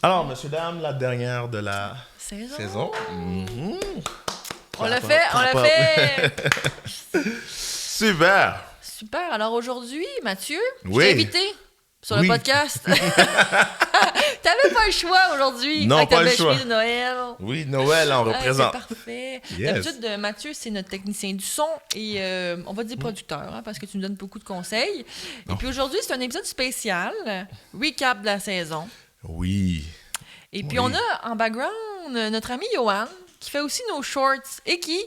Alors, messieurs, dames, la dernière de la saison. Mm-hmm. On l'a fait. Super. Super. Alors aujourd'hui, Mathieu, je Oui. t'ai invité sur le podcast. T'avais pas le choix aujourd'hui. Non, avec pas ta le belle choix. chemise de Noël. Oui, Noël, on représente. C'est parfait. Yes. D'habitude, Mathieu, c'est notre technicien du son et on va dire producteur, hein, parce que tu nous donnes beaucoup de conseils. Et puis aujourd'hui, c'est un épisode spécial, recap de la saison. Oui. Et puis on a en background notre ami Johan, qui fait aussi nos shorts et qui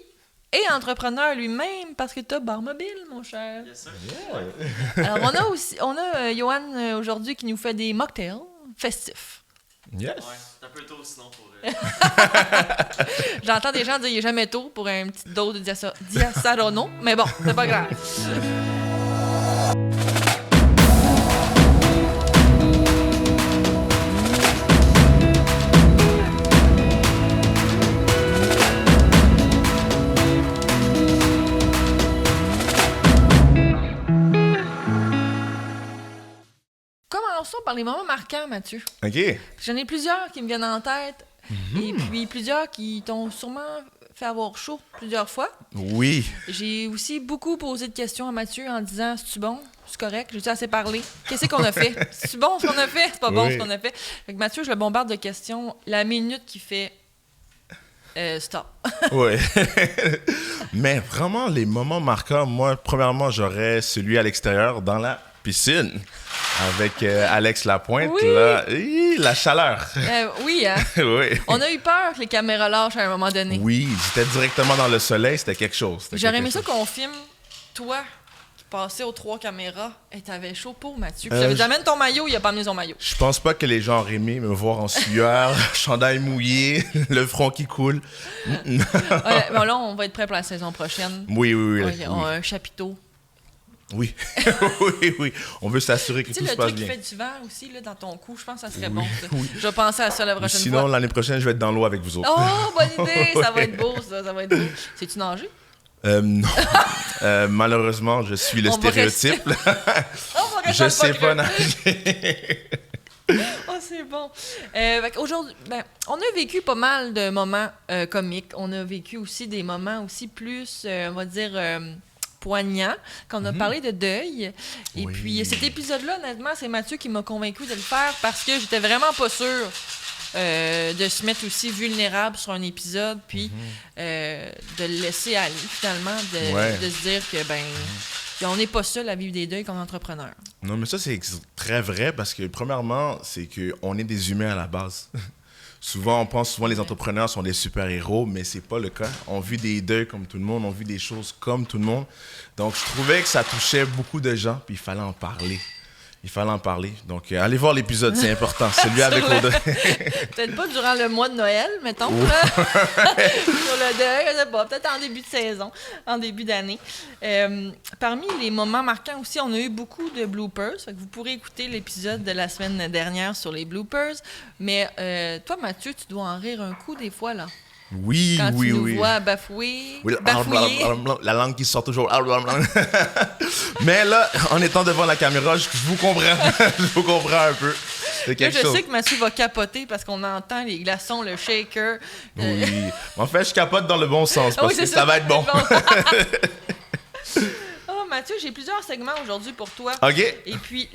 est entrepreneur lui-même parce que t'as Bar Mobile, mon cher. Yes, sir. Alors on a Johan aujourd'hui qui nous fait des mocktails festifs. Yes. Ouais, c'est un peu tôt sinon pour. J'entends des gens dire il est jamais tôt pour une petite dose de Diasaronno, mais bon, c'est pas grave. Commençons par les moments marquants, Mathieu. OK. J'en ai plusieurs qui me viennent en tête. Et puis plusieurs qui t'ont sûrement fait avoir chaud plusieurs fois. Oui. J'ai aussi beaucoup posé de questions à Mathieu en disant « C'est-tu bon? C'est correct? J'ai-tu assez parlé? Qu'est-ce qu'on a fait? C'est-tu bon ce qu'on a fait? C'est pas bon Oui. ce qu'on a fait? » Fait que Mathieu, je le bombarde de questions. La minute qui fait stop. Oui. Mais vraiment, les moments marquants, moi, premièrement, j'aurais celui à l'extérieur, dans la piscine, avec Alex Lapointe. Oui. Là, la chaleur. Oui, hein? Oui. On a eu peur que les caméras lâchent à un moment donné. Oui, j'étais directement dans le soleil, c'était quelque chose. C'était J'aurais quelque aimé ça chose. qu'on filme toi qui passais aux 3 caméras et t'avais chaud pour Mathieu. Euh, J'avais dit amène ton maillot, il a pas amené son maillot. Je pense pas que les gens auraient aimé me voir en sueur, chandail mouillé, le front qui coule. Bon, là, on va être prêt pour la saison prochaine. Oui, oui, oui. Ok, oui. on a un chapiteau. Oui. Oui, oui. On veut s'assurer que Tu sais, tout le se passe truc qui bien. fait du vent aussi là, dans ton cou, je pense que ça serait Oui, bon. Ça. oui. Je vais penser à ça la prochaine Sinon, fois. l'année prochaine, je vais être dans l'eau avec vous autres. Oh, bonne idée! Ça va être beau, ça va être beau. Sais-tu nager? Non. Malheureusement, je suis le On va stéréotype. Oh, faut que Je sais fasse pas creux. nager. Oh, c'est bon. Fait qu'aujourd'hui, on a vécu pas mal de moments comiques. On a vécu aussi des moments aussi plus, on va dire, poignants, quand on a parlé de deuil. Et Oui. puis, cet épisode-là, honnêtement, c'est Mathieu qui m'a convaincu de le faire parce que j'étais vraiment pas sûre de se mettre aussi vulnérable sur un épisode, puis de le laisser aller, finalement, de se dire que, on n'est pas seul à vivre des deuils comme entrepreneur. Non, mais ça, c'est très vrai parce que, premièrement, c'est qu'on est des humains à la base. Souvent, on pense souvent les entrepreneurs sont des super-héros, mais c'est pas le cas. On vit des deuils comme tout le monde, on vit des choses comme tout le monde. Donc, je trouvais que ça touchait beaucoup de gens, puis il fallait en parler. Il fallait en parler. Donc, allez voir l'épisode, c'est important. Celui avec Audrey. Peut-être pas durant le mois de Noël, mettons. Là. Sur le deuil, je sais pas, peut-être en début de saison, en début d'année. Parmi les moments marquants aussi, on a eu beaucoup de bloopers. Fait que vous pourrez écouter l'épisode de la semaine dernière sur les bloopers. Mais toi, Mathieu, tu dois en rire un coup des fois, là. Oui, Quand oui, tu nous oui. vois bafouiller, Oui, bafouiller. la langue qui sort toujours. Mais là, en étant devant la caméra, je vous comprends. Je vous comprends un peu. C'est Là, quelque je chose. sais que Mathieu va capoter parce qu'on entend les glaçons, le shaker. Oui. En fait, je capote dans le bon sens parce Oui, que c'est ça va être bon. Oh, Mathieu, j'ai plusieurs segments aujourd'hui pour toi. OK. Et puis,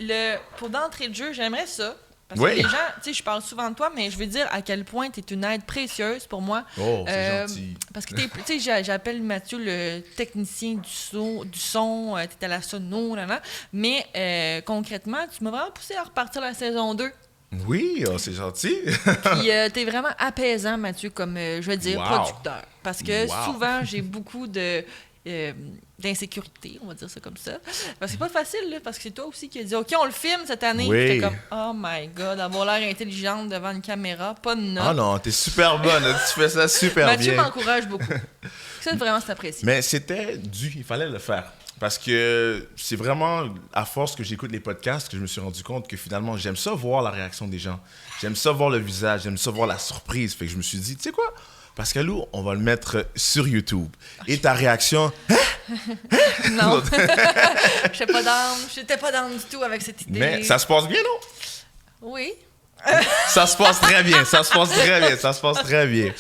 pour d'entrée de jeu, j'aimerais ça. Parce Oui. que les gens, tu sais, je parle souvent de toi, mais je veux dire à quel point tu es une aide précieuse pour moi. Oh, c'est gentil. Parce que, tu sais, j'appelle Mathieu le technicien du son, tu es à la sono, là, là. Mais concrètement, tu m'as vraiment poussé à repartir la saison 2. Oui, oh, c'est gentil. Puis t'es vraiment apaisant, Mathieu, comme, je vais dire, Wow. producteur. Parce que Wow. souvent, j'ai beaucoup d'insécurité, on va dire ça comme ça. Parce que c'est pas facile, là, parce que c'est toi aussi qui as dit « OK, on le filme cette année. Oui. J'étais comme « Oh my God, avoir l'air intelligente devant une caméra, pas de notes. Ah non, t'es super bonne. Tu fais ça super Mathieu bien. m'encourage beaucoup. Ça, vraiment, c'est apprécié. Mais c'était dû, il fallait le faire. Parce que c'est vraiment à force que j'écoute les podcasts que je me suis rendu compte que finalement, j'aime ça voir la réaction des gens. J'aime ça voir le visage, j'aime ça voir la surprise. Fait que je me suis dit, tu sais quoi? Pascalou, on va le mettre sur YouTube. Et ta réaction, Non. J'étais pas down du tout avec cette idée. mais ça se passe bien, non? Oui. Ça se passe très bien, ça se passe très bien.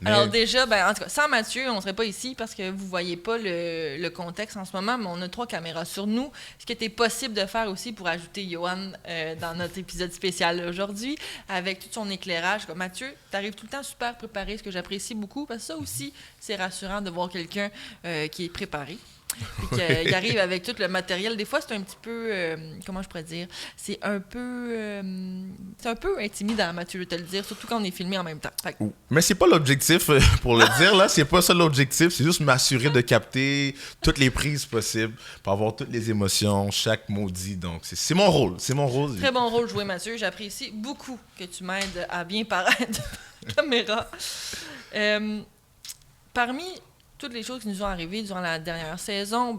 Mais... Alors déjà, ben, en tout cas, sans Mathieu, on ne serait pas ici parce que vous ne voyez pas le contexte en ce moment, mais on a 3 caméras sur nous. Ce qui était possible de faire aussi pour ajouter Johan dans notre épisode spécial aujourd'hui, avec tout son éclairage. Comme Mathieu, tu arrives tout le temps super préparé, ce que j'apprécie beaucoup, parce que ça aussi, c'est rassurant de voir quelqu'un qui est préparé. Puis qu'il arrive avec tout le matériel. Des fois, c'est un petit peu... comment je pourrais dire? C'est un peu intimidant, Mathieu, je vais te le dire, surtout quand on est filmé en même temps. Fait que... Mais c'est pas l'objectif, pour le dire, là. C'est pas ça l'objectif. C'est juste m'assurer de capter toutes les prises possibles pour avoir toutes les émotions, chaque mot dit. Donc, c'est mon rôle. C'est mon rôle. Très bon rôle joué, Mathieu. J'apprécie beaucoup que tu m'aides à bien paraître de caméra. Parmi... toutes les choses qui nous sont arrivées durant la dernière saison,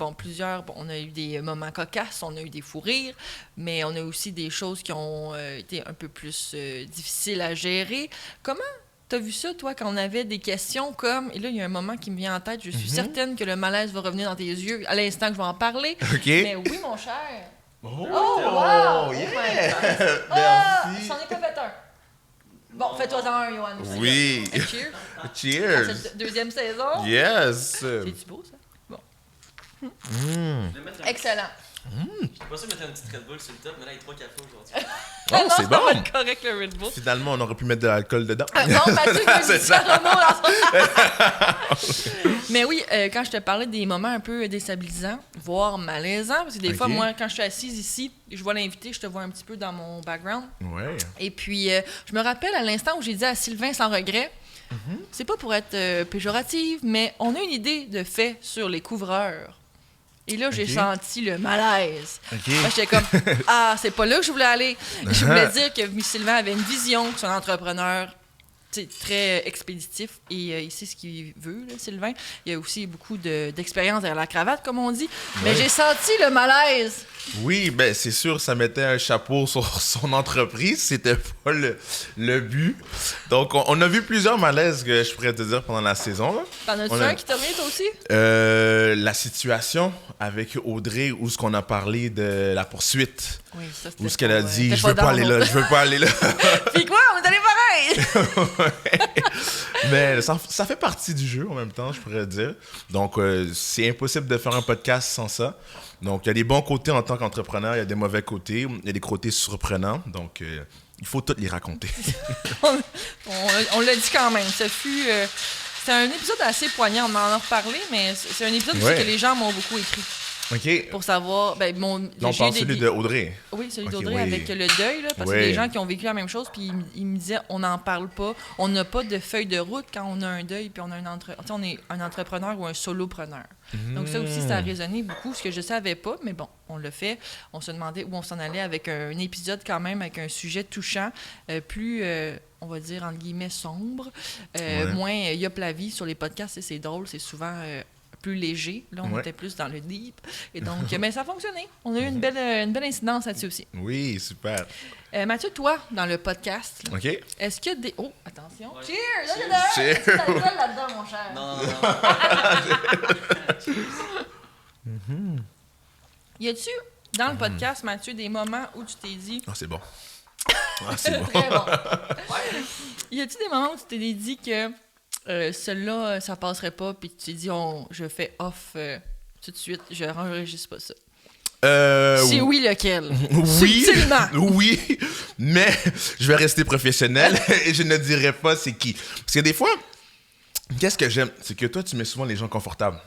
on a eu des moments cocasses, on a eu des fous rires, mais on a aussi des choses qui ont été un peu plus difficiles à gérer. Comment t'as vu ça, toi, quand on avait des questions comme... Et là, il y a un moment qui me vient en tête, je suis certaine que le malaise va revenir dans tes yeux à l'instant que je vais en parler. OK. Mais oui, mon cher. Oh, wow! yeah! Merci! C'en est pas fait un. Bon, fais-toi-en un, Johan, aussi. Oui. Là. Cheers. Cheers. À cette deuxième saison. Yes. C'est-tu beau, ça? Bon. Excellent. J'étais pas sûr de mettre une petite Red Bull sur le top, mais là, il y a 3 cafés aujourd'hui. Oh, Non, c'est ça va bon. être correct, le Red Bull. Finalement, on aurait pu mettre de l'alcool dedans. Bon, Mathieu, C'est c'est ça. ça. Mais oui, quand je te parlais des moments un peu déstabilisants, voire malaisants, parce que des fois, moi, quand je suis assise ici, je vois l'invité, je te vois un petit peu dans mon background. Ouais. Et puis, je me rappelle à l'instant où j'ai dit à Sylvain sans regret, c'est pas pour être péjorative, mais on a une idée de fait sur les couvreurs. Et là, j'ai senti le malaise. Moi, j'étais comme, c'est pas là que je voulais aller. Je voulais dire que Sylvain avait une vision, que c'est un entrepreneur très expéditif et il sait ce qu'il veut, là, Sylvain. Il y a aussi beaucoup d'expérience derrière la cravate, comme on dit. Mais j'ai senti le malaise. Oui, ben c'est sûr, ça mettait un chapeau sur son entreprise. C'était pas le but. Donc, on a vu plusieurs malaises, que je pourrais te dire, pendant la saison. Là. T'en as-tu un qui t'a mis, toi aussi? La situation avec Audrey, où ce qu'on a parlé de la poursuite. Oui, ça c'était Où ce qu'elle a dit, je pas veux pas aller là, je veux pas aller là. Puis quoi, on est allé pareil! Mais ça fait partie du jeu en même temps, je pourrais dire. Donc, c'est impossible de faire un podcast sans ça. Donc, il y a des bons côtés en tant qu'entrepreneur, il y a des mauvais côtés, il y a des côtés surprenants. Donc, il faut tous les raconter. on l'a dit quand même. C'est un épisode assez poignant, on en a reparlé, mais c'est un épisode aussi que les gens m'ont beaucoup écrit. OK. Pour savoir... Là, on parle celui de Audrey. Oui, celui Okay, d'Audrey avec le deuil, là, parce que les gens qui ont vécu la même chose, puis ils me disaient, on n'en parle pas, on n'a pas de feuille de route quand on a un deuil, puis on est un entrepreneur ou un solopreneur. Donc ça aussi, ça a résonné beaucoup, ce que je savais pas, mais bon, on l'a fait. On se demandait où on s'en allait avec un épisode quand même, avec un sujet touchant, plus... on va dire, entre guillemets, sombre. Moins yop la vie sur les podcasts, c'est drôle, c'est souvent plus léger. Là, on était plus dans le deep. Et donc, mais ça a fonctionné. On a eu une belle incidence là-dessus aussi. Oui, super. Mathieu, toi, dans le podcast, là, OK. est-ce qu'il y a des... Oh, attention. Ouais. Cheers! Là, Cheers! est-ce que t'as le alcool là-dedans, mon cher? Non. Y a-tu, dans le podcast, Mathieu, des moments où tu t'es dit... Ah, c'est bon. Ah, c'est bon. Très bon. Y a-tu des moments où tu t'es dit que celui-là, ça passerait pas, puis tu t'es dit, je fais off tout de suite, je n'enregistre pas ça? Si oui, lequel? Oui, Subtilement. oui, mais je vais rester professionnel et je ne dirai pas c'est qui. Parce que des fois, qu'est-ce que j'aime? C'est que toi, tu mets souvent les gens confortables.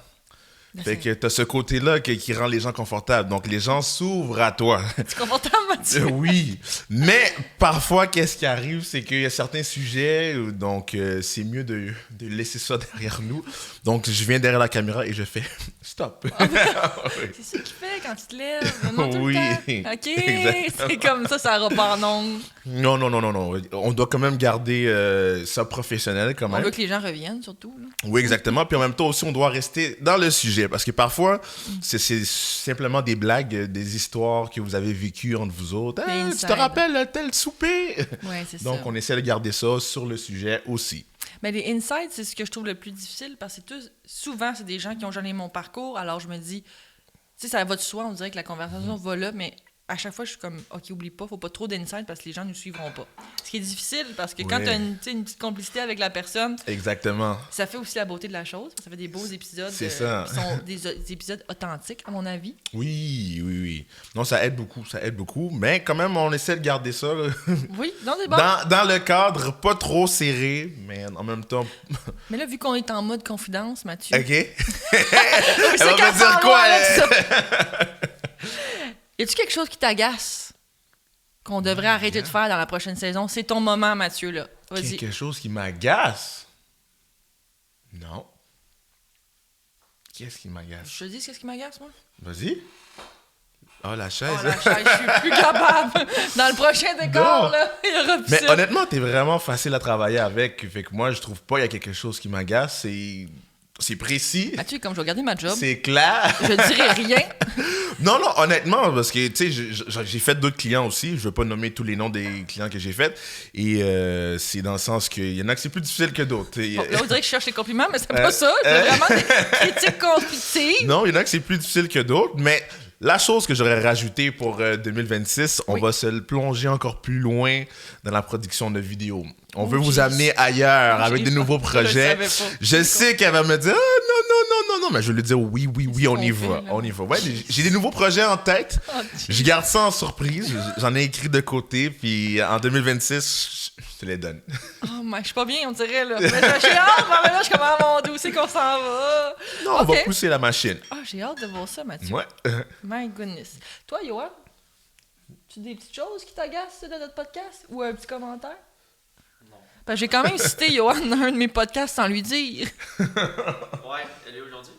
Fait que t'as ce côté-là qui rend les gens confortables. Donc, les gens s'ouvrent à toi. Tu es confortable, Mathieu? Oui. Mais parfois, qu'est-ce qui arrive, c'est qu'il y a certains sujets, donc c'est mieux de laisser ça derrière nous. Donc, je viens derrière la caméra et je fais stop. C'est ça qu'il fait quand tu te lèves. Non, tout Oui. le temps. OK. Exactement. C'est comme ça repart non. Non. On doit quand même garder ça professionnel quand On même. veut que les gens reviennent, surtout. Là. Oui, exactement. Puis en même temps aussi, on doit rester dans le sujet. Parce que parfois, c'est simplement des blagues, des histoires que vous avez vécues entre vous autres. Hey, tu te rappelles tel souper? Oui, c'est ça. Donc, on essaie de garder ça sur le sujet aussi. Mais les insights, c'est ce que je trouve le plus difficile parce que souvent, c'est des gens qui ont jamais mon parcours. Alors, je me dis, tu sais, ça va de soi, on dirait que la conversation va là, mais à chaque fois, je suis comme, OK, oublie pas, faut pas trop d'insight parce que les gens ne nous suivront pas. Ce qui est difficile parce que quand Oui. tu as une petite complicité avec la personne, Exactement. ça fait aussi la beauté de la chose. Ça fait des beaux épisodes C'est ça. qui sont des épisodes authentiques, à mon avis. Oui. Non, ça aide beaucoup. Mais quand même, on essaie de garder ça là, Oui, non, c'est bon. dans le cadre, pas trop serré, mais en même temps... Mais là, vu qu'on est en mode confidence, Mathieu... OK? C'est Elle va qu'elle me dire parle quoi, avec elle? ça. Y a-tu quelque chose qui t'agace qu'on devrait arrêter de faire dans la prochaine saison? C'est ton moment, Mathieu, là. Vas-y. Quelque chose qui m'agace? Non. Qu'est-ce qui m'agace? Je te dis qu'est-ce qui m'agace, moi? Vas-y. Oh, la chaise. Oh, la chaise, je suis plus capable. Dans le prochain décor, Non. là, il y aura plus Mais ça. honnêtement, t'es vraiment facile à travailler avec. Fait que moi, je trouve pas qu'il y a quelque chose qui m'agace. C'est précis. Mathieu, comme je vais garder ma job, C'est clair. je dirai rien. Non, honnêtement, parce que, tu sais, j'ai fait d'autres clients aussi. Je veux pas nommer tous les noms des clients que j'ai faits. Et c'est dans le sens qu'il y en a que c'est plus difficile que d'autres. Bon, là, on dirait que je cherche les compliments, mais c'est pas ça. C'est vraiment des critiques constructives. Non, il y en a que c'est plus difficile que d'autres, mais la chose que j'aurais rajoutée pour 2026, on Oui. va se plonger encore plus loin dans la production de vidéos. On veut vous j'ai- amener ailleurs avec j'ai des pas- nouveaux je le projets. savais pas. Je sais qu'elle va me dire non, mais je vais lui dire oui, C'est on ce y qu'on va, fait, là. on y va. Ouais, j'ai des nouveaux projets en tête. Oh, Je garde ça en surprise. J'en ai écrit de côté, puis en 2026, je te les donne. Oh, mais je suis pas bien, on dirait, là. Mais j'ai hâte, mais là, je suis comme, ah, mon Dieu, c'est qu'on s'en va. Non, on Ok. va pousser la machine. Ah, j'ai hâte de voir ça, Mathieu. Ouais. My goodness. Toi, Yoann, tu as des petites choses qui t'agacent dans notre podcast? Ou un petit commentaire? Non. Parce que j'ai quand même cité Yoann dans un de mes podcasts sans lui dire. Ouais, elle est aujourd'hui?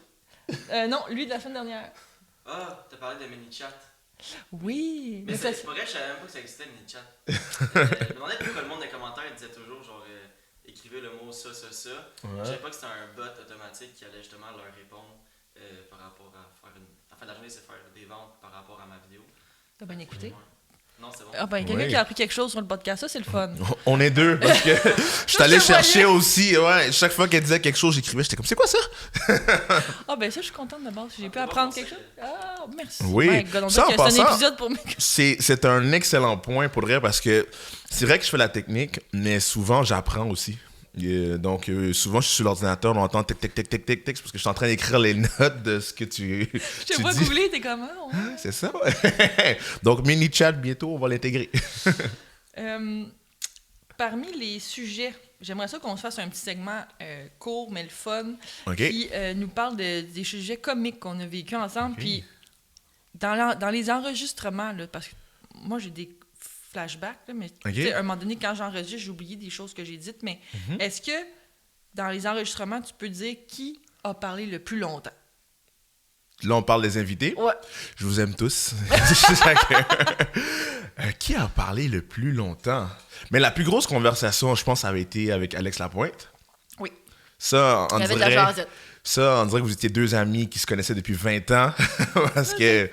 Non, lui de la semaine dernière. Ah, t'as parlé de mini-chat. Oui. Mais Mais c'est ça- pas vrai, je savais même pas que ça existait, mini-chat. Je me demandais pourquoi le monde des commentaires disait toujours, genre, écrivez le mot ça. Je savais pas que c'était un bot automatique qui allait justement leur répondre par rapport à faire une. En fin de la journée, c'est faire des ventes par rapport à ma vidéo. T'as bien écouté? Ouais. Non, c'est bon. Ah ben, quelqu'un Oui. qui a appris quelque chose sur le podcast, ça, c'est le fun. On est deux, parce que je suis allé je te chercher voyais. aussi, ouais, chaque fois qu'elle disait quelque chose, j'écrivais, j'étais comme, c'est quoi ça? Ah ben ça, je suis contente de base. J'ai pu Ah, apprendre bon, quelque c'est- chose. Ah, merci. Oui. My God, on Ça, dirait en que c'est un passant- épisode pour mes... C'est un excellent point pour le vrai, parce que c'est vrai que je fais la technique, mais souvent, j'apprends aussi. Donc, souvent, je suis sur l'ordinateur, on entend tic, tic, tic, tic, tic, tic, parce que je suis en train d'écrire les notes de ce que tu Je t'ai tu pas dis. googlé, t'es comment? Ouais. C'est ça, ouais. Donc, mini-chat, bientôt, on va l'intégrer. Parmi les sujets, j'aimerais ça qu'on se fasse un petit segment court, mais le fun, OK? qui nous parle des sujets comiques qu'on a vécu ensemble. Ok. Puis, dans les enregistrements, là, parce que moi, j'ai des flashbacks, là, mais tu sais, à un moment donné, quand j'enregistre, j'ai oublié des choses que j'ai dites. Mais est-ce que, dans les enregistrements, tu peux dire qui a parlé le plus longtemps? Là, on parle des invités. Ouais. Je vous aime tous. Qui a parlé le plus longtemps? Mais la plus grosse conversation, je pense, avait été avec Alex Lapointe. Oui. Ça, on Il y avait de la dirait... jasette. Ça, on dirait que vous étiez deux amis qui se connaissaient depuis 20 ans. Parce que,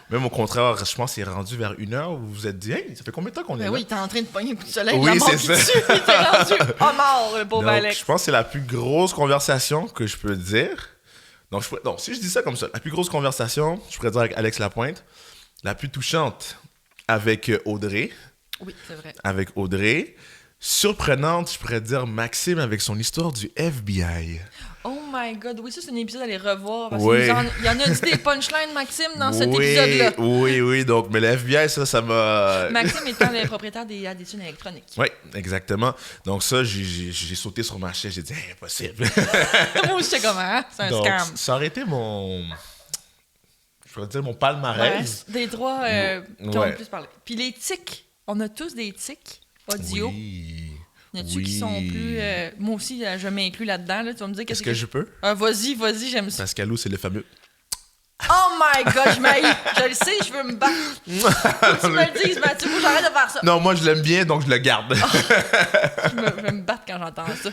même au contraire, je pense qu'il est rendu vers 1 heure où vous vous êtes dit, hey, ça fait combien de temps qu'on est Ben là? oui, il était en train de pogner un coup de soleil. Oui, la mort c'est qui ça. tue. Il était rendu mort, le pauvre Donc, Alex. je pense que c'est la plus grosse conversation que je peux dire. Donc, si je dis ça comme ça, la plus grosse conversation, je pourrais dire avec Alex Lapointe. La plus touchante avec Audrey. Oui, c'est vrai. Avec Audrey. Surprenante, je pourrais dire Maxime avec son histoire du FBI. Oh my God, oui, ça c'est un épisode à aller revoir. Parce Oui. qu'il y en a dit des punchlines, Maxime, dans cet Oui, épisode-là. oui. Donc, mais le FBI, ça m'a... Maxime étant le propriétaire des additions électroniques. Oui, exactement. Donc ça, j'ai sauté sur ma chaise, j'ai dit hey, impossible. Moi aussi, j'étais comme, hein? C'est un Donc, scam. ça aurait été je pourrais dire mon Ouais, palmarès. des droits qui ont Ouais. le plus parlé. Puis les tics, on a tous des tics audio. Oui. Il y en a-tu qui sont plus... moi aussi, je m'inclus là-dedans. Là. Tu vas me dire Est-ce qu'est-ce que je peux? Ah, vas-y, j'aime ça. Pascalou, c'est le fameux. Oh my God, je m'haïs. Je le sais, je veux me battre. Faut que tu me le dises, Mathieu, faut que j'arrête de faire ça. Non, moi je l'aime bien, donc je le garde. Je vais me battre quand j'entends ça.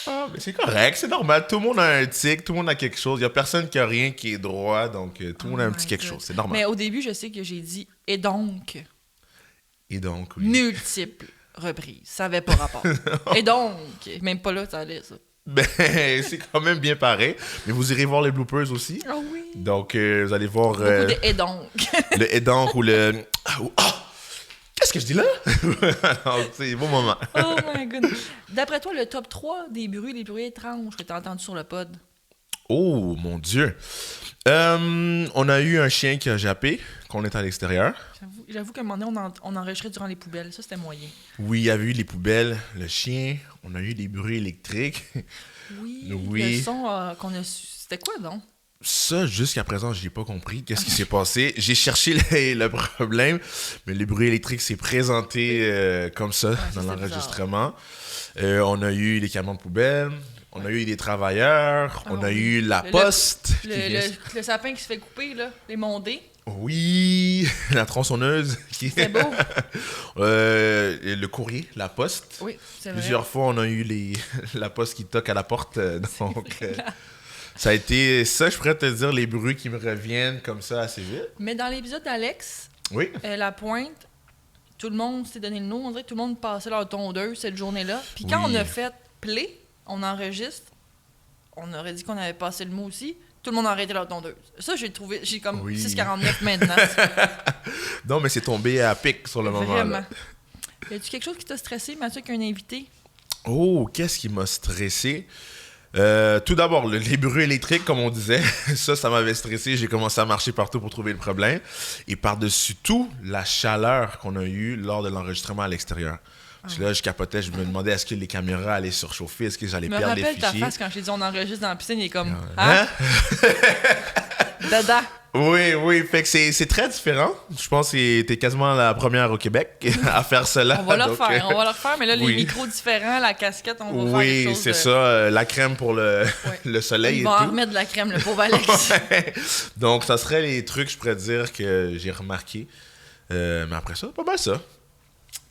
Ah, mais c'est correct, c'est normal. Tout le monde a un tic, tout le monde a quelque chose. Il n'y a personne qui a rien qui est droit, donc tout le monde a un Oh petit my quelque God. chose. C'est normal. Mais au début, je sais que j'ai dit « et donc Et donc, ». oui. Multiples reprises. Ça n'avait pas rapport. Et donc, même pas là, ça allait, ça. Ben, c'est quand même bien pareil. Mais vous irez voir les bloopers aussi. Ah oui. Donc, vous allez voir Beaucoup de « et donc ». le et donc ou le Qu'est-ce que je dis là? Donc, c'est bon moment. Oh my god. D'après toi, le top 3 des les bruits étranges que tu as entendus sur le pod? Oh, mon Dieu. On a eu un chien qui a jappé quand on était à l'extérieur. J'avoue qu'à un moment donné, on enregistrait durant les poubelles. Ça, c'était moyen. Oui, il y avait eu les poubelles, le chien. On a eu des bruits électriques. Oui. Oui. Le son qu'on a su. C'était quoi, donc? Ça, jusqu'à présent, j'ai pas compris qu'est-ce qui s'est passé. J'ai cherché le problème, mais le bruit électrique s'est présenté comme ça dans l'enregistrement. On a eu les camions de poubelle, on a eu des travailleurs, on a eu la poste. Le sapin qui se fait couper, là, les mondés. Oui, la tronçonneuse. C'était beau. Le courrier, la poste. Oui, c'est vrai. Plusieurs fois, on a eu la poste qui toque à la porte. Donc, ça a été ça, je pourrais te dire, les bruits qui me reviennent comme ça assez vite. Mais dans l'épisode d'Alex, oui. La Pointe, tout le monde s'est donné le nom. On dirait que tout le monde passait leur tondeuse cette journée-là. Puis quand on a fait play, on enregistre, on aurait dit qu'on avait passé le mot aussi. Tout le monde a arrêté leur tondeuse. Ça, j'ai comme 6,49 maintenant. Non, mais c'est tombé à pic sur le moment. Vraiment. Y a-tu quelque chose qui t'a stressé, Mathieu, qu'un invité? Oh, qu'est-ce qui m'a stressé? Tout d'abord, les bruits électriques, comme on disait, ça m'avait stressé. J'ai commencé à marcher partout pour trouver le problème. Et par-dessus tout, la chaleur qu'on a eue lors de l'enregistrement à l'extérieur. Parce que là, je capotais, je me demandais est-ce que les caméras allaient surchauffer, est-ce que j'allais perdre les fichiers. Je me rappelle ta face quand j'ai dit on enregistre dans la piscine, il est comme hein? Dada. Oui, fait que c'est très différent. Je pense que t'es quasiment la première au Québec à faire cela. On va le refaire, mais là, les micros différents, la casquette, on va faire quelque chose. Oui, c'est ça, la crème pour le soleil et tout. Il va en remettre de la crème, le pauvre Alex. Donc, ça serait les trucs, je pourrais dire, que j'ai remarqué. Mais après ça, pas mal ça.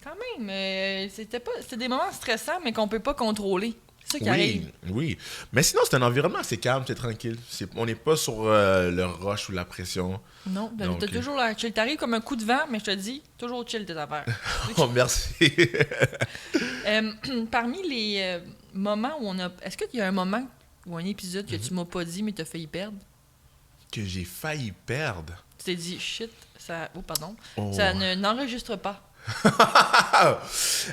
Quand même, c'était des moments stressants, mais qu'on peut pas contrôler. C'est ça qui arrive. Oui, mais sinon, c'est un environnement assez calme, c'est tranquille. On n'est pas sur le rush ou la pression. Non, t'as toujours la chill. T'arrives comme un coup de vent, mais je te dis, toujours chill tes affaires. Oh, merci. Parmi les moments où on a... Est-ce qu'il y a un moment ou un épisode que tu m'as pas dit, mais t'as failli perdre? Que j'ai failli perdre? Tu t'es dit, shit, ça... Oh, pardon. Ça n'enregistre pas.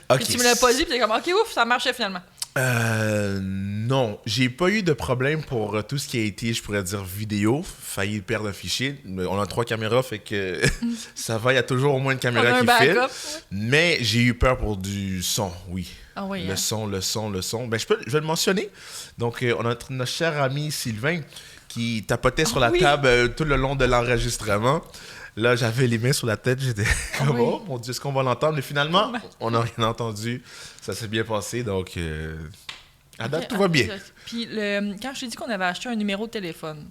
Okay. Et tu me l'as pas dit, puis t'es comme, ok, ouf, ça marchait finalement. Non, j'ai pas eu de problème pour tout ce qui a été, je pourrais dire, vidéo. Failli perdre un fichier. On a 3 caméras, fait que ça va, il y a toujours au moins une caméra qui filme. Ouais. Mais j'ai eu peur pour du son, oui. Ah oui, le son. Ben, je vais le mentionner. Donc, on a notre cher ami Sylvain qui tapotait sur la table tout le long de l'enregistrement. Là, j'avais les mains sur la tête, j'étais comme, oh mon Dieu, est-ce qu'on va l'entendre? Mais finalement, on n'a rien entendu. Ça s'est bien passé, donc à date, tout va bien. Puis, quand je t'ai dit qu'on avait acheté un numéro de téléphone,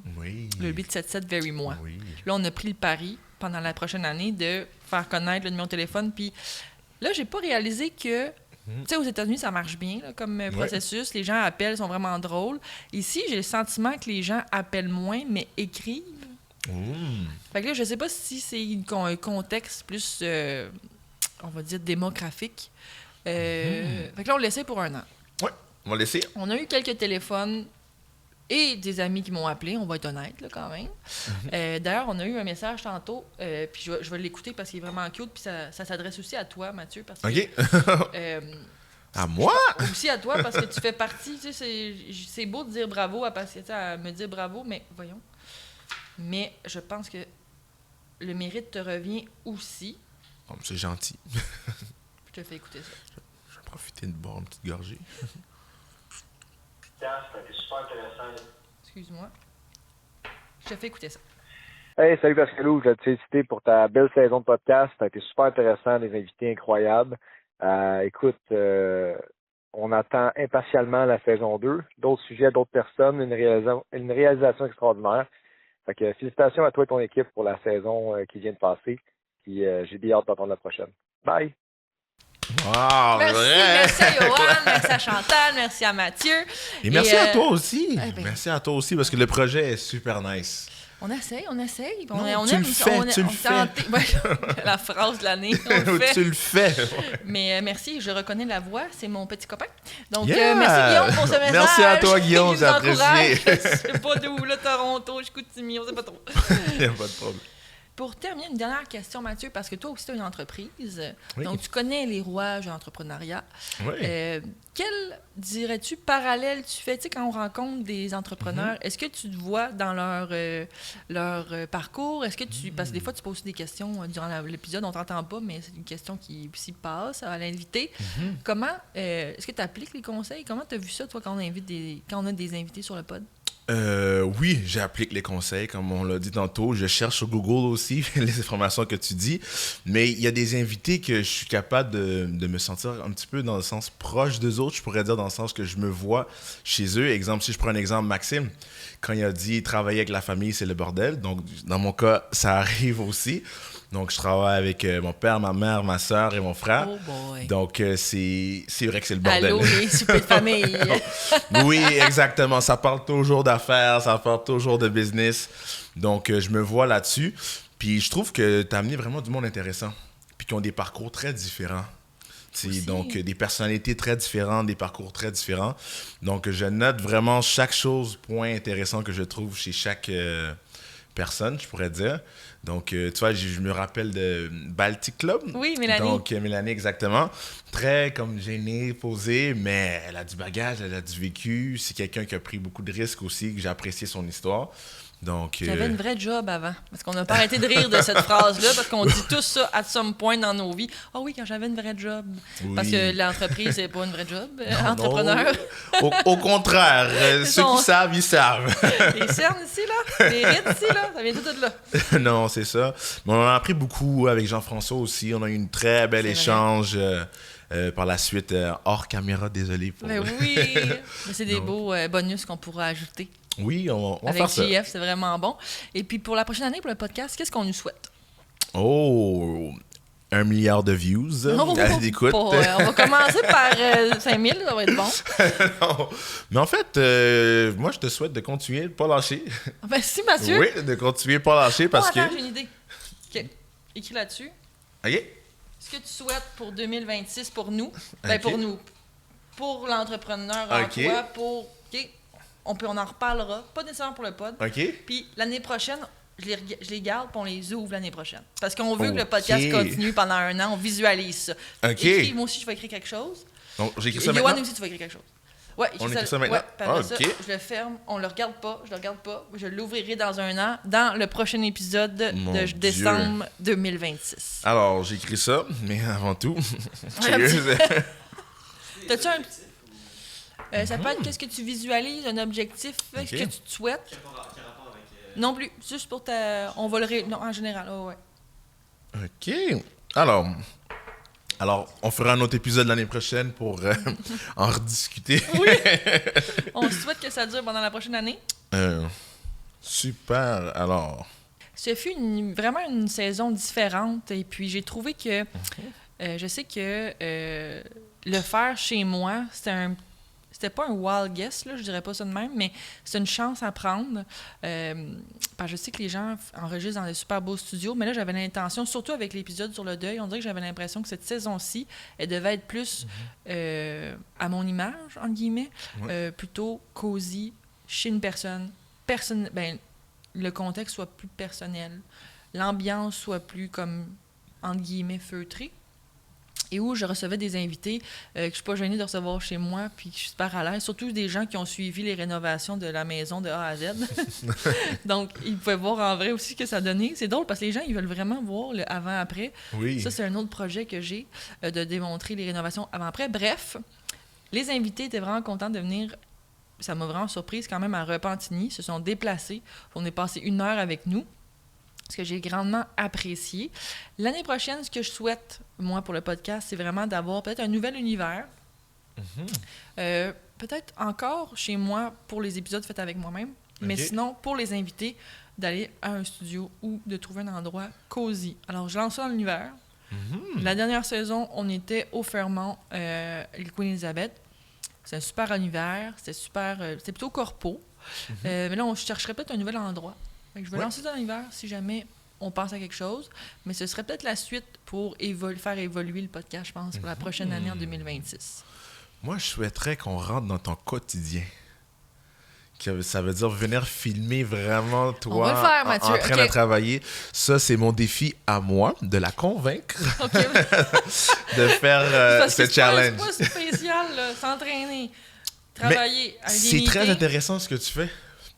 le 877 Very Moi, là, on a pris le pari pendant la prochaine année de faire connaître le numéro de téléphone. Puis là, j'ai pas réalisé que, tu sais, aux États-Unis, ça marche bien là, comme processus. Les gens appellent, sont vraiment drôles. Ici, j'ai le sentiment que les gens appellent moins, mais écrivent. Fait que là, je sais pas si c'est un contexte plus, on va dire, démographique. Fait que là, on le laissait pour 1 an. Oui, on va laisser. On a eu quelques téléphones et des amis qui m'ont appelé, on va être honnête, là, quand même. D'ailleurs, on a eu un message tantôt, puis je vais l'écouter parce qu'il est vraiment cute, puis ça s'adresse aussi à toi, Mathieu, parce que... à moi? Aussi à toi, parce que tu fais partie, tu sais, c'est beau de dire bravo à me dire bravo, mais voyons. Mais je pense que le mérite te revient aussi. Oh, c'est gentil. Je te fais écouter ça. Je vais profiter de boire une petite gorgée. C'était super intéressant. Excuse-moi. Je te fais écouter ça. Hey, salut Pascalou, je vais te féliciter pour ta belle saison de podcast. Ça a été super intéressant, des invités incroyables. Écoute, on attend impatiemment la saison 2. D'autres sujets, d'autres personnes, une réalisation extraordinaire. Fait que félicitations à toi et ton équipe pour la saison qui vient de passer. Puis j'ai bien hâte d'entendre la prochaine. Bye! Wow, merci à Johan, merci à Chantal, merci à Mathieu. Et merci à toi aussi. Merci à toi aussi parce que le projet est super nice. On essaye. Tu le fais. La phrase de l'année. Tu le fais. Mais merci, je reconnais la voix, c'est mon petit copain. Donc, merci Guillaume pour ce message. Merci à toi Guillaume, j'ai apprécié. Je sais pas d'où, là, Toronto, Chicoutimi, on sait pas trop. Il n'y a pas de problème. Pour terminer, une dernière question, Mathieu, parce que toi aussi, tu as une entreprise. Oui. Donc, tu connais les rouages de l'entrepreneuriat. Oui. Quel, dirais-tu, parallèle tu fais? Tu sais, quand on rencontre des entrepreneurs, est-ce que tu te vois dans leur parcours? Est-ce que tu... Parce que des fois, tu poses des questions durant l'épisode, on t'entend pas, mais c'est une question qui s'y passe à l'invité. Comment... est-ce que tu appliques les conseils? Comment tu as vu ça, toi, quand on a des invités sur le pod? Oui, j'applique les conseils, comme on l'a dit tantôt. Je cherche sur Google aussi les informations que tu dis. Mais il y a des invités que je suis capable de me sentir un petit peu dans le sens proche d'eux autres. Je pourrais dire dans le sens que je me vois chez eux. Exemple, si je prends un exemple, Maxime, quand il a dit travailler avec la famille, c'est le bordel. Donc, dans mon cas, ça arrive aussi. Donc, je travaille avec mon père, ma mère, ma soeur et mon frère. Oh boy. Donc, c'est vrai que c'est le bordel. Allô, les soupers de famille. Oui, exactement. Ça parle toujours d'affaires, ça parle toujours de business. Donc, je me vois là-dessus. Puis, je trouve que tu as amené vraiment du monde intéressant. Puis, qui ont des parcours très différents. Donc, des personnalités très différentes, des parcours très différents. Donc, je note vraiment chaque point intéressant que je trouve chez chaque personne, je pourrais dire. Donc, tu vois, je me rappelle de Baltic Club. Oui, Mélanie. Donc, Mélanie, exactement. Très, comme gênée, posée, mais elle a du bagage, elle a du vécu. C'est quelqu'un qui a pris beaucoup de risques aussi, que j'ai apprécié son histoire. Donc, J'avais une vraie job avant. Parce qu'on n'a pas arrêté de rire de cette phrase-là, parce qu'on dit tous ça à some point dans nos vies. Ah oui, quand j'avais une vraie job. Oui. Parce que l'entreprise, c'est pas une vraie job. Entrepreneur. Au contraire, ceux qui savent, ils savent. Les cernes ici, là. Les rides ici, là. Ça vient tout de là. Non, c'est ça. Mais on en a appris beaucoup avec Jean-François aussi. On a eu une très bel échange par la suite, hors caméra, désolé pour... Mais oui, mais c'est des beaux bonus qu'on pourra ajouter. Oui, on va avec faire ça. JF, c'est vraiment bon. Et puis pour la prochaine année, pour le podcast, qu'est-ce qu'on nous souhaite? Oh, 1 milliard de views. Écoute. On va commencer par 5000, ça va être bon. Non. Mais en fait, moi, je te souhaite de continuer de ne pas lâcher. Merci, Mathieu. Oui, de continuer de ne pas lâcher parce attends, que... j'ai une idée. OK. Écris là-dessus. OK. Ce que tu souhaites pour 2026 pour nous, ben OK. pour nous, pour l'entrepreneur en OK. toi, pour... OK, on en reparlera, pas nécessairement pour le pod. OK. Puis l'année prochaine, je les garde puis on les ouvre l'année prochaine. Parce qu'on veut que le OK. podcast continue pendant un an, on visualise ça. OK. Écris, moi aussi, je vais écrire quelque chose. Donc, j'écris ça Yoann maintenant? aussi, tu vas écrire quelque chose. Ouais, On écrit ça maintenant? Ouais, puis après ça, OK. je le ferme, on le regarde pas, je l'ouvrirai dans un an, dans le prochain épisode Mon de Dieu. décembre 2026. Alors, j'écris ça, mais avant tout... T'as-tu un petit... ça peut être qu'est-ce que tu visualises, un objectif, OK. ce que tu te souhaites. Quel rapport avec. Non plus, juste pour ta... On va le... Non, en général, ouais. OK. Alors, on fera un autre épisode l'année prochaine pour en rediscuter. Oui! On souhaite que ça dure pendant la prochaine année. Super. Alors, Ce fut vraiment une saison différente et puis j'ai trouvé que... je sais que le faire chez moi, c'était pas un wild guess, là, je dirais pas ça de même, mais c'est une chance à prendre. Parce que je sais que les gens enregistrent dans des super beaux studios, mais là, j'avais l'intention, surtout avec l'épisode sur le deuil, on dirait que j'avais l'impression que cette saison-ci, elle devait être plus à mon image, entre guillemets, plutôt cosy, chez une personne. Ben, le contexte soit plus personnel, l'ambiance soit plus comme, entre guillemets, feutrée. Et où je recevais des invités que je suis pas gênée de recevoir chez moi, puis que je suis super à l'aise. Surtout des gens qui ont suivi les rénovations de la maison de A à Z. Donc, ils pouvaient voir en vrai aussi ce que ça donnait. C'est drôle parce que les gens, ils veulent vraiment voir le avant-après. oui. Ça, c'est un autre projet que j'ai, de démontrer les rénovations avant-après. Bref, les invités étaient vraiment contents de venir. Ça m'a vraiment surprise quand même à Repentigny. Ils se sont déplacés. On est passé 1 heure avec nous. Ce que j'ai grandement apprécié. L'année prochaine, ce que je souhaite, moi, pour le podcast, c'est vraiment d'avoir peut-être un nouvel univers. Peut-être encore chez moi pour les épisodes faits avec moi-même, mais sinon, pour les invités, d'aller à un studio ou de trouver un endroit cosy. Alors, je lance ça dans l'univers. La dernière saison, on était au Fairmont, Queen Elizabeth. C'est un super univers, c'était plutôt corpo. Mais là, je chercherais peut-être un nouvel endroit. Fait que je vais lancer dans l'hiver si jamais on pense à quelque chose, mais ce serait peut-être la suite pour faire évoluer le podcast, je pense, pour la prochaine année en 2026. Moi, je souhaiterais qu'on rentre dans ton quotidien. Ça veut dire venir filmer vraiment toi On va le faire, Mathieu. en train de travailler. Ça, c'est mon défi à moi, de la convaincre OK. de faire Parce que ce challenge. C'est pas spécial, là, s'entraîner, travailler, Mais c'est très intéressant ce que tu fais.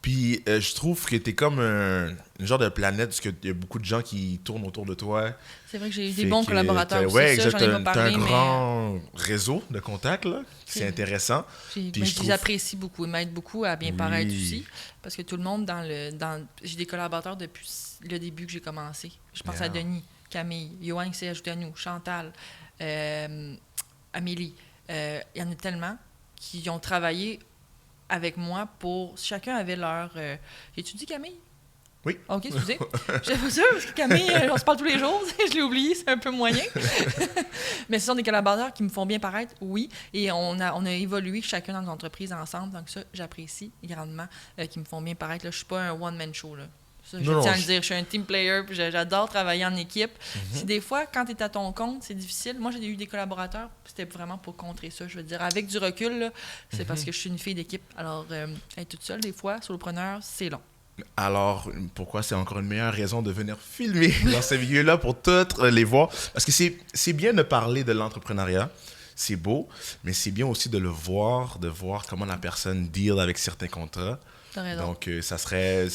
Puis je trouve que t'es comme un genre de planète, parce qu'il y a beaucoup de gens qui tournent autour de toi. C'est vrai que j'ai eu des bons collaborateurs aussi, ouais, ça, j'en ai pas t'as parlé, un mais grand réseau de contacts, là. C'est intéressant. Puis je les apprécie beaucoup. Ils m'aident beaucoup à bien paraître aussi. Parce que tout le monde j'ai des collaborateurs depuis le début que j'ai commencé. Je pense à Denis, Camille, Johan qui s'est ajouté à nous, Chantal, Amélie. Il y en a tellement qui ont travaillé avec moi pour... Chacun avait leur... J'ai-tu dit Camille? Oui. OK, excusez. J'étais pas sûre, parce que Camille, on se parle tous les jours. Je l'ai oublié, c'est un peu moyen. Mais ce sont des collaborateurs qui me font bien paraître, oui. Et on a évolué chacun dans l'entreprise ensemble. Donc ça, j'apprécie grandement qu'ils me font bien paraître. Là, je suis pas un one-man show, là. Ça, je tiens à le dire. Je suis un team player, puis j'adore travailler en équipe. Si des fois, quand tu es à ton compte, c'est difficile. Moi, j'ai eu des collaborateurs, c'était vraiment pour contrer ça. Je veux dire, avec du recul, là, c'est parce que je suis une fille d'équipe. Alors, être toute seule, des fois, solopreneur, c'est long. Alors, pourquoi c'est encore une meilleure raison de venir filmer dans ces milieux-là pour toutes les voir? Parce que c'est bien de parler de l'entrepreneuriat, c'est beau, mais c'est bien aussi de le voir, de voir comment la personne deal avec certains contrats. T'as raison. Donc, ça serait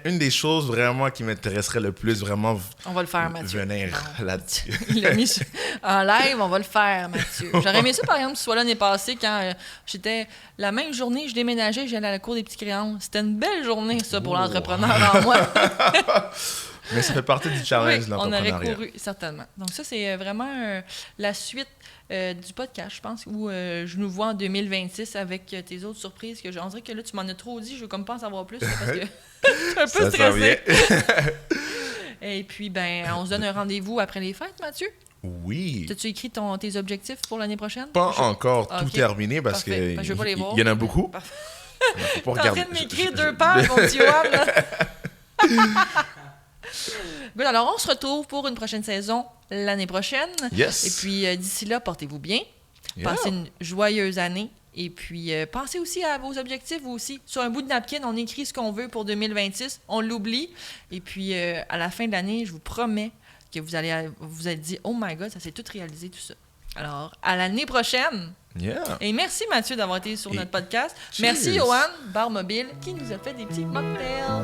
une des choses vraiment qui m'intéresserait le plus, vraiment. On va le faire, Mathieu. Venir là-dessus. Il l'a mis en live, on va le faire, Mathieu. J'aurais aimé ça, par exemple, que tu sois là l'année passée, quand j'étais... La même journée, je déménageais, j'allais à la cour des petits crayons. C'était une belle journée, ça, pour l'entrepreneur en moi. Mais ça fait partie du challenge de on l'entrepreneuriat. aurait couru, certainement. Donc ça, c'est vraiment la suite du podcast, je pense, où je nous vois en 2026 avec tes autres surprises. On dirait que là, tu m'en as trop dit, je veux comme pas en savoir plus, parce que je suis un peu stressée. Et puis, on se donne un rendez-vous après les fêtes, Mathieu? Oui. As-tu écrit tes objectifs pour l'année prochaine? Pas encore tout terminé, parce que je veux pas les voir. il y en a beaucoup. T'es en train de m'écrire 2 pages, mon petit Johan, là. Good, alors on se retrouve pour une prochaine saison l'année prochaine. Yes. Et puis d'ici là, portez-vous bien. Yeah. Passez une joyeuse année. Et puis pensez aussi à vos objectifs, vous aussi. Sur un bout de napkin, on écrit ce qu'on veut pour 2026. On l'oublie. Et puis à la fin de l'année, je vous promets que vous allez vous être dit « Oh my God, ça s'est tout réalisé, tout ça. » Alors, à l'année prochaine. Yeah. Et merci Mathieu d'avoir été sur notre podcast. Cheers. Merci Johan, Bar Mobile, qui nous a fait des petits mocktails.